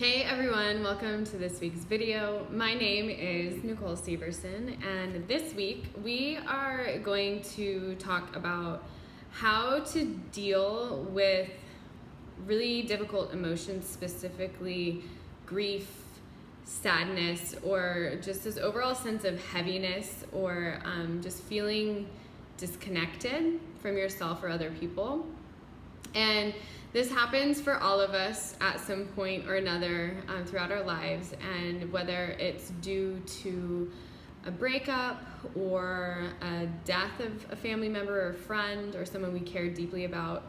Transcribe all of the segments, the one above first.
Hey everyone, welcome to this week's video. My name is Nicole Severson, and this week we are going to talk about how to deal with really difficult emotions, specifically grief, sadness, or just this overall sense of heaviness, or just feeling disconnected from yourself or other people. And this happens for all of us at some point or another throughout our lives, and whether it's due to a breakup or a death of a family member or a friend or someone we care deeply about,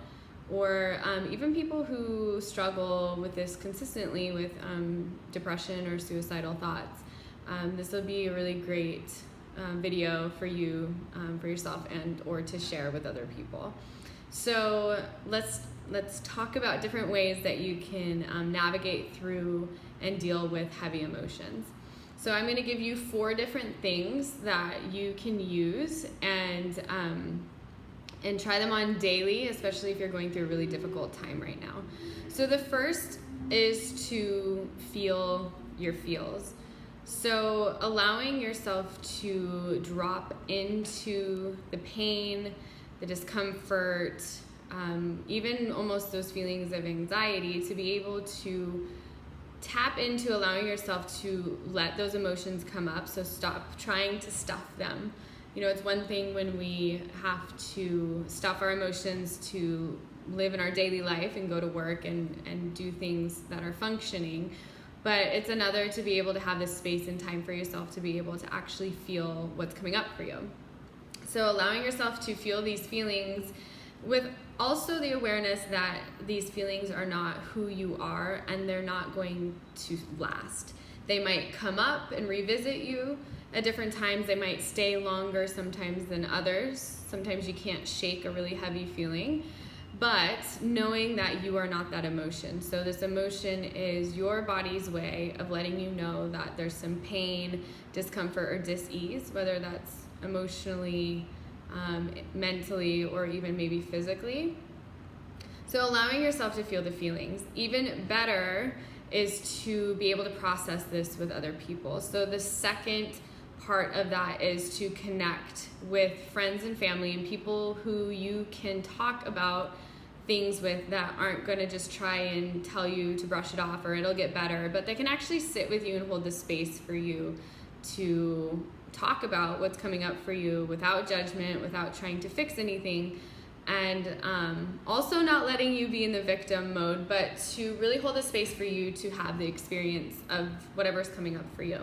or even people who struggle with this consistently with depression or suicidal thoughts. This will be a really great video for you, for yourself, and or to share with other people. So let's talk about different ways that you can navigate through and deal with heavy emotions. So I'm going to give you 4 different things that you can use and try them on daily, especially if you're going through a really difficult time right now. So the first is to feel your feels. So allowing yourself to drop into the pain, the discomfort, even almost those feelings of anxiety, to be able to tap into allowing yourself to let those emotions come up. So stop trying to stuff them. You know, it's one thing when we have to stuff our emotions to live in our daily life and go to work and do things that are functioning. But it's another to be able to have this space and time for yourself to be able to actually feel what's coming up for you. So allowing yourself to feel these feelings with also the awareness that these feelings are not who you are and they're not going to last. They might come up and revisit you at different times. They might stay longer sometimes than others. Sometimes you can't shake a really heavy feeling, but knowing that you are not that emotion. So this emotion is your body's way of letting you know that there's some pain, discomfort, or dis-ease, whether that's emotionally, mentally, or even maybe physically. So allowing yourself to feel the feelings. Even better is to be able to process this with other people. So the second part of that is to connect with friends and family and people who you can talk about things with that aren't going to just try and tell you to brush it off or it'll get better, but they can actually sit with you and hold the space for you to talk about what's coming up for you without judgment, without trying to fix anything, and also not letting you be in the victim mode, but to really hold a space for you to have the experience of whatever's coming up for you.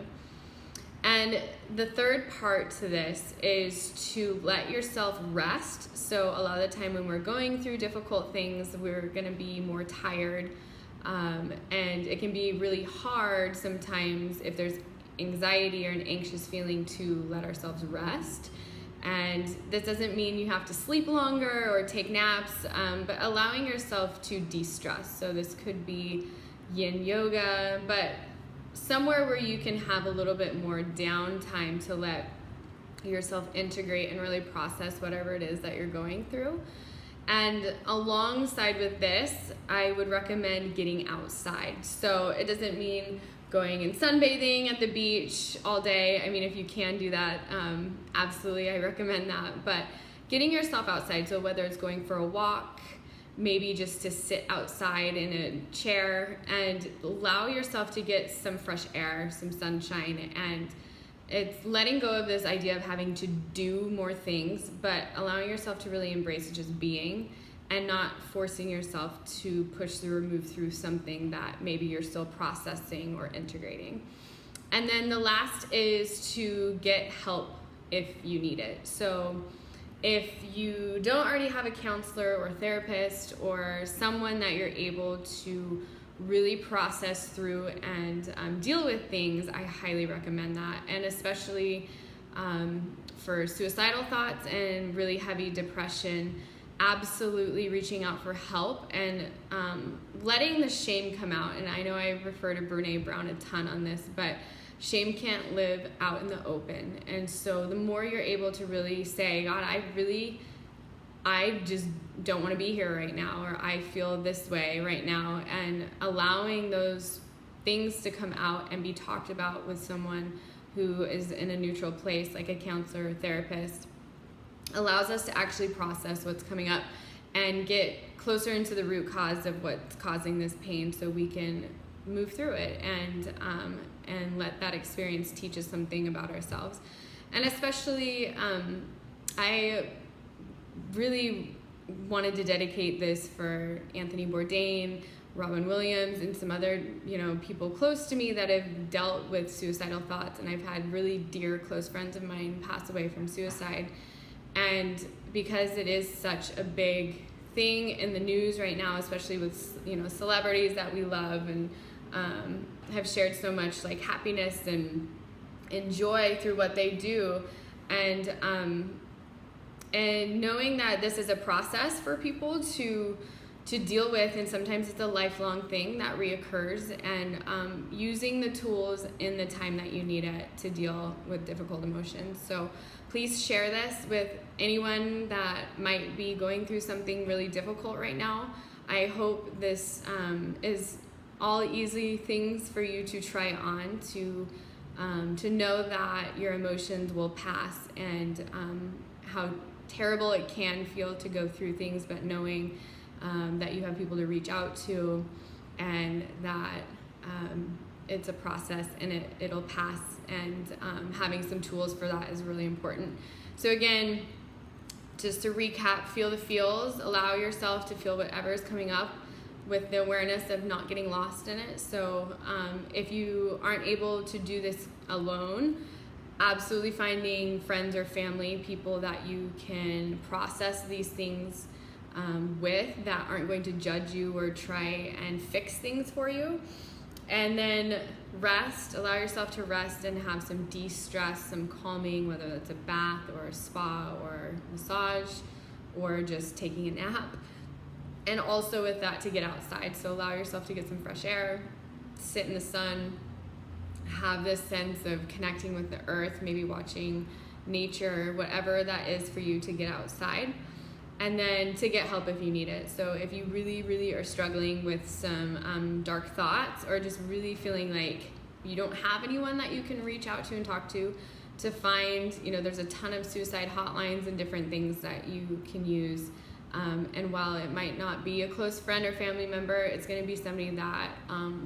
And the third part to this is to let yourself rest. So a lot of the time when we're going through difficult things, we're going to be more tired, and it can be really hard sometimes if there's anxiety or an anxious feeling to let ourselves rest. And this doesn't mean you have to sleep longer or take naps, but allowing yourself to de-stress. So this could be yin yoga, but somewhere where you can have a little bit more downtime to let yourself integrate and really process whatever it is that you're going through. And alongside with this, I would recommend getting outside. So it doesn't mean going and sunbathing at the beach all day. I mean, if you can do that, absolutely, I recommend that. But getting yourself outside, so whether it's going for a walk, maybe just to sit outside in a chair and allow yourself to get some fresh air, some sunshine. And it's letting go of this idea of having to do more things, but allowing yourself to really embrace just being and not forcing yourself to push through or move through something that maybe you're still processing or integrating. And then the last is to get help if you need it. So if you don't already have a counselor or therapist or someone that you're able to really process through and deal with things, I highly recommend that. And especially for suicidal thoughts and really heavy depression, absolutely reaching out for help and letting the shame come out. And I know I refer to Brené Brown a ton on this, but shame can't live out in the open. And so the more you're able to really say, God, I just don't want to be here right now, or I feel this way right now, and allowing those things to come out and be talked about with someone who is in a neutral place, like a counselor or therapist, allows us to actually process what's coming up and get closer into the root cause of what's causing this pain, so we can move through it and let that experience teach us something about ourselves. And especially, I really wanted to dedicate this for Anthony Bourdain, Robin Williams, and some other, people close to me that have dealt with suicidal thoughts. And I've had really dear, close friends of mine pass away from suicide. And because it is such a big thing in the news right now, especially with, celebrities that we love and have shared so much like happiness and joy through what they do, and knowing that this is a process for people to deal with, and sometimes it's a lifelong thing that reoccurs, and using the tools in the time that you need it to deal with difficult emotions. So please share this with anyone that might be going through something really difficult right now. I hope this is all easy things for you to try on, to know that your emotions will pass, and how terrible it can feel to go through things, but knowing that you have people to reach out to, and that it's a process and it'll pass, and having some tools for that is really important. So again, just to recap, feel the feels, allow yourself to feel whatever is coming up with the awareness of not getting lost in it. So if you aren't able to do this alone, absolutely finding friends or family, people that you can process these things with, that aren't going to judge you or try and fix things for you. And then rest, allow yourself to rest and have some de-stress, some calming, whether that's a bath or a spa or massage or just taking a nap. And also with that, to get outside. So allow yourself to get some fresh air, sit in the sun, have this sense of connecting with the earth, maybe watching nature, whatever that is for you to get outside. And then to get help if you need it. So if you really, really are struggling with some dark thoughts, or just really feeling like you don't have anyone that you can reach out to and talk to find, there's a ton of suicide hotlines and different things that you can use. And while it might not be a close friend or family member, it's going to be somebody that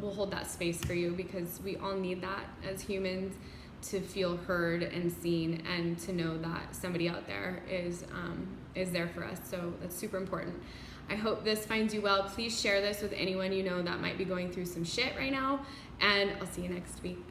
will hold that space for you, because we all need that as humans, to feel heard and seen, and to know that somebody out there is there for us. So that's super important. I hope this finds you well. Please share this with anyone you know that might be going through some shit right now, and I'll see you next week.